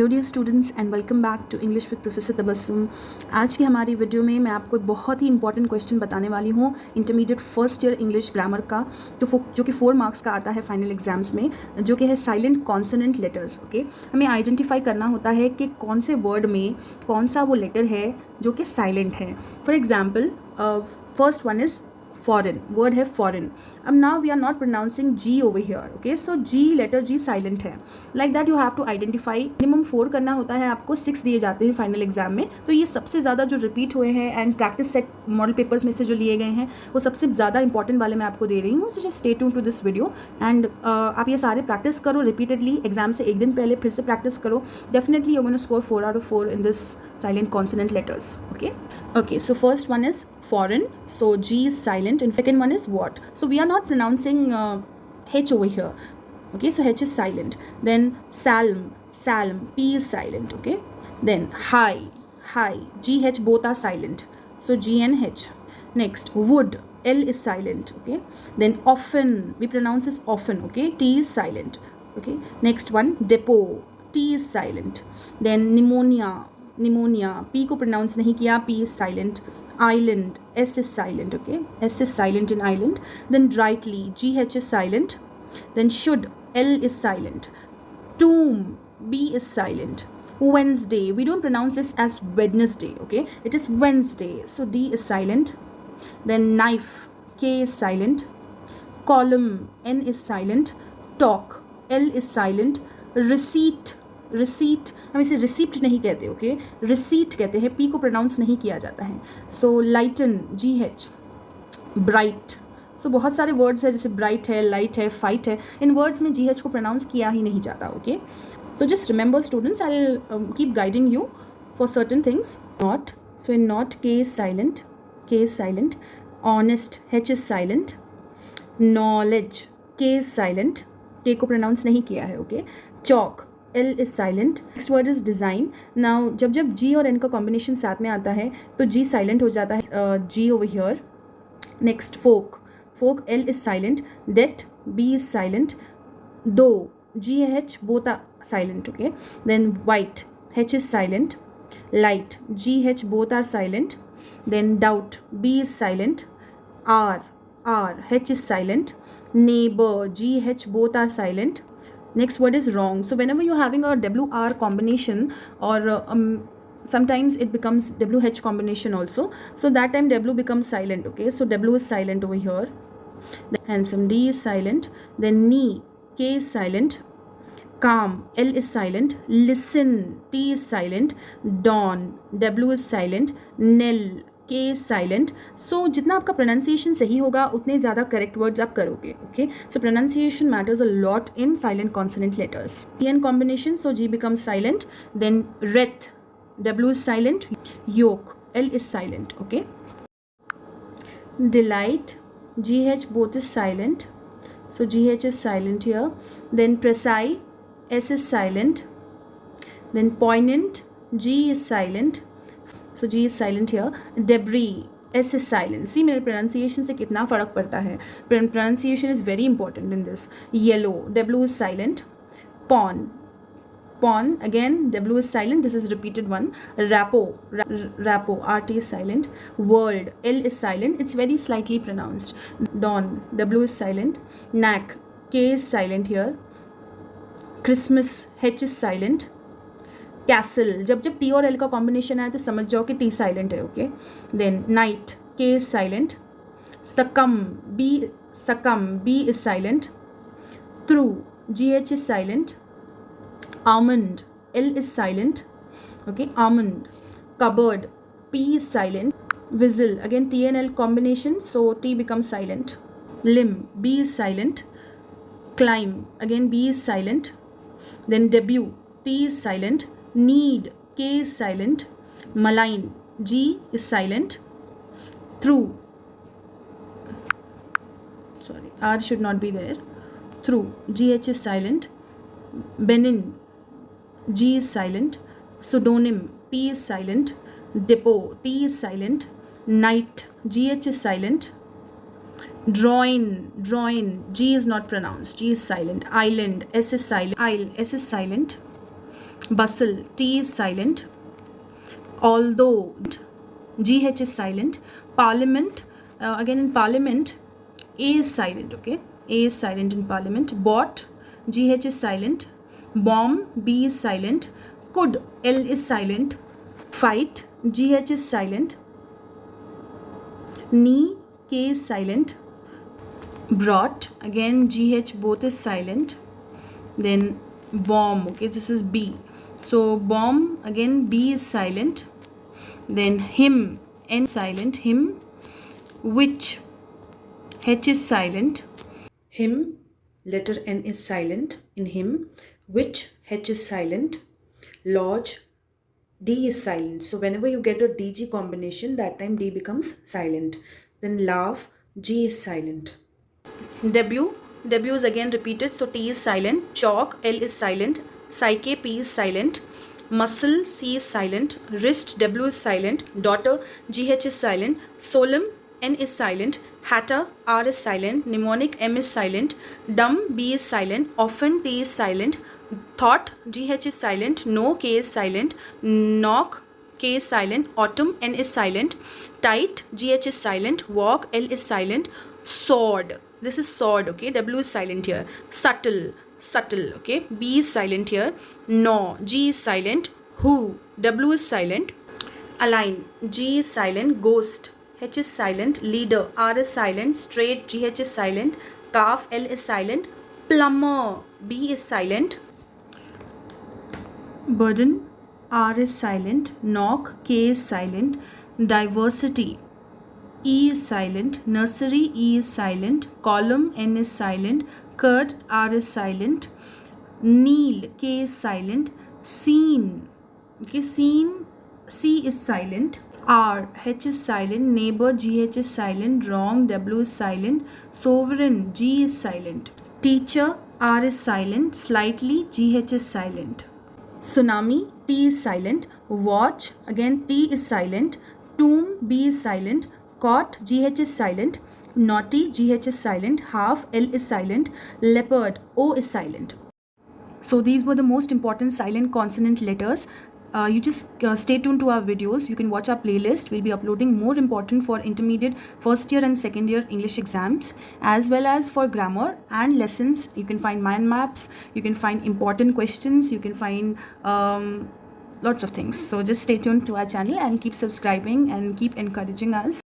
Hello dear students and welcome back to English with professor Tabassum. आज की हमारी video में मैं आपको एक बहुत ही इंपॉर्टेंट क्वेश्चन बताने वाली हूँ intermediate first year English grammar का, जो कि 4 मार्क्स का आता है फाइनल एग्जाम्स में, जो कि है साइलेंट कॉन्सोनेंट लेटर्स। ओके, हमें आइडेंटिफाई करना होता है कि कौन से वर्ड में कौन सा वो लेटर है जो कि साइलेंट है। For example, first one is foreign, word है foreign. अब now we are not pronouncing G over here, okay? So G, letter G silent है. Like that you have to identify. minimum 4 करना होता है आपको, 6 दिए जाते हैं फाइनल एग्जाम में, तो ये सबसे ज़्यादा जो रिपीट हुए हैं and practice set model papers में से जो लिए गए हैं वो सबसे ज़्यादा इंपॉर्टेंट वाले मैं आपको दे रही हूँ। So just stay tune to this video and आप ये सारे प्रैक्टिस करो रिपीटेडली। एग्जाम से एक दिन पहले फिर से प्रैक्टिस करो। Definitely you gonna score 4 out of 4 in this silent consonant letters. Okay, so first one is foreign, so G is silent, and second one is what? So we are not pronouncing H over here. Okay, so H is silent. Then salm, P is silent. Okay, then high, G, H both are silent, so G and H. Next, wood, L is silent. Okay, then often, we pronounce this often. Okay, T is silent. Okay, next one, depot, T is silent. Then pneumonia, P को pronounce नहीं किया, P is silent. Island, S is silent. Okay, S is silent in island. Then rightly, GH is silent. Then should, L is silent. Tomb, B is silent. Wednesday, we don't pronounce this as Wednesday. Okay, it is Wednesday, so D is silent. Then knife, K is silent. Column, N is silent. Talk, L is silent. Receipt हम इसे receipt नहीं कहते, okay, receipt कहते हैं, P को pronounce नहीं किया जाता है. सो लाइटन, जी एच. ब्राइट, सो बहुत सारे वर्ड्स है जैसे ब्राइट है, लाइट है, फाइट है, इन वर्ड्स में जी एच को प्रोनाउंस किया ही नहीं जाता. ओके, तो just remember students, I will keep guiding you for certain things. Knot, so in knot K is silent. Honest, H is silent. Knowledge, K is silent, K को pronounce नहीं किया है. Okay, chalk, L is silent. Next word is design. Now जब G और N का combination साथ में आता है तो G साइलेंट हो जाता है, G over here. Next, folk, L is silent. Det, B is silent. Though, G H both are silent. Okay, then white, H is silent. Light, G H both are silent. Then doubt, B is silent. R, H is silent. Neighbor, G H both are silent. Next word is wrong. So whenever you're having a WR combination or sometimes it becomes WH combination also, so that time W becomes silent. Okay, so W is silent over here. Then handsome, D is silent. Then knee, K is silent. Calm, L is silent. Listen, T is silent. Dawn, W is silent. Nell, के silent. सो जितना आपका pronunciation सही होगा उतने ज़्यादा correct words आप करोगे. Okay, so pronunciation matters a lot in silent consonant letters. N combination, so G becomes silent. Then wrath, W is silent. Yolk, L is silent. Okay, delight, G H both is silent, so GH is silent here. Then precise, S is silent. Then poignant, G is silent, so G is silent here. Debris, S is silent. See मेरे pronunciation से कितना फ़र्क पड़ता है. Pronunciation is very important in this. Yellow, W is silent. Pawn, again W is silent, this is repeated one. Rapo, RT is silent. World, L is silent, it's very slightly pronounced. Dawn, W is silent. Knack, K is silent here. Christmas, H is silent. Castle, जब T और L का combination आए तो समझ जाओ कि T silent है. Okay, then knight, K is silent. Succumb, B is silent. Through, GH is silent. Almond, L is silent. Okay, almond. Cupboard, P is silent. Whistle, again T and L combination, so T becomes silent. Limb, B is silent. Climb, again B is silent. Then debut, T is silent. Need, K is silent. Malign, G is silent. Through, sorry, R should not be there. Through, GH is silent. Benin, G is silent. Pseudonym, P is silent. Depot, T is silent. Night, GH is silent. Drawing, G is not pronounced, G is silent. Island, S is silent. Isle, S is silent. Bustle, T is silent. Although, GH is silent. Parliament, again in parliament, A is silent, okay? A is silent in parliament. Bought, GH is silent. Bomb, B is silent. Could, L is silent. Fight, GH is silent. Knee, K is silent. Brought, again GH both is silent. Then bomb, okay, this is B. So bomb, again B is silent. Then him, N silent. Him. Which, H is silent. Him, letter N is silent in him. Which, H is silent. Lodge, D is silent. So whenever you get a DG combination, that time D becomes silent. Then laugh, G is silent. W is again repeated, so T is silent. Chalk, L is silent. Psyche, P is silent. Muscle, C is silent. Wrist, W is silent. Daughter, GH is silent. Solemn, N is silent. Hatter, R is silent. Mnemonic, M is silent. Dumb, B is silent. Often, T is silent. Thought, GH is silent. No, K is silent. Knock, K is silent. Autumn, N is silent. Tight, GH is silent. Walk, L is silent. Sword, this is sword, okay? W is silent here. Subtle, okay? B is silent here. No, G is silent. Who, W is silent. Align, G is silent. Ghost, H is silent. Leader, R is silent. Straight, GH is silent. Calf, L is silent. Plumber, B is silent. Burden, R is silent. Knock, K is silent. Diversity, E is silent. Nursery, E is silent. Column, N is silent. Curd, R is silent. Kneel, K is silent. Scene, okay, scene, C is silent. R, H is silent. Neighbor, GH is silent. Wrong, W is silent. Sovereign, G is silent. Teacher, R is silent. Slightly, GH is silent. Tsunami, T is silent. Watch, again T is silent. Tomb, B is silent. Caught, GH is silent. Naughty, GH is silent. Half, L is silent. Leopard, O is silent. So these were the most important silent consonant letters. You just stay tuned to our videos. You can watch our playlist. We'll be uploading more important for intermediate first year and second year English exams, as well as for grammar and lessons. You can find mind maps. You can find important questions. You can find lots of things. So just stay tuned to our channel and keep subscribing and keep encouraging us.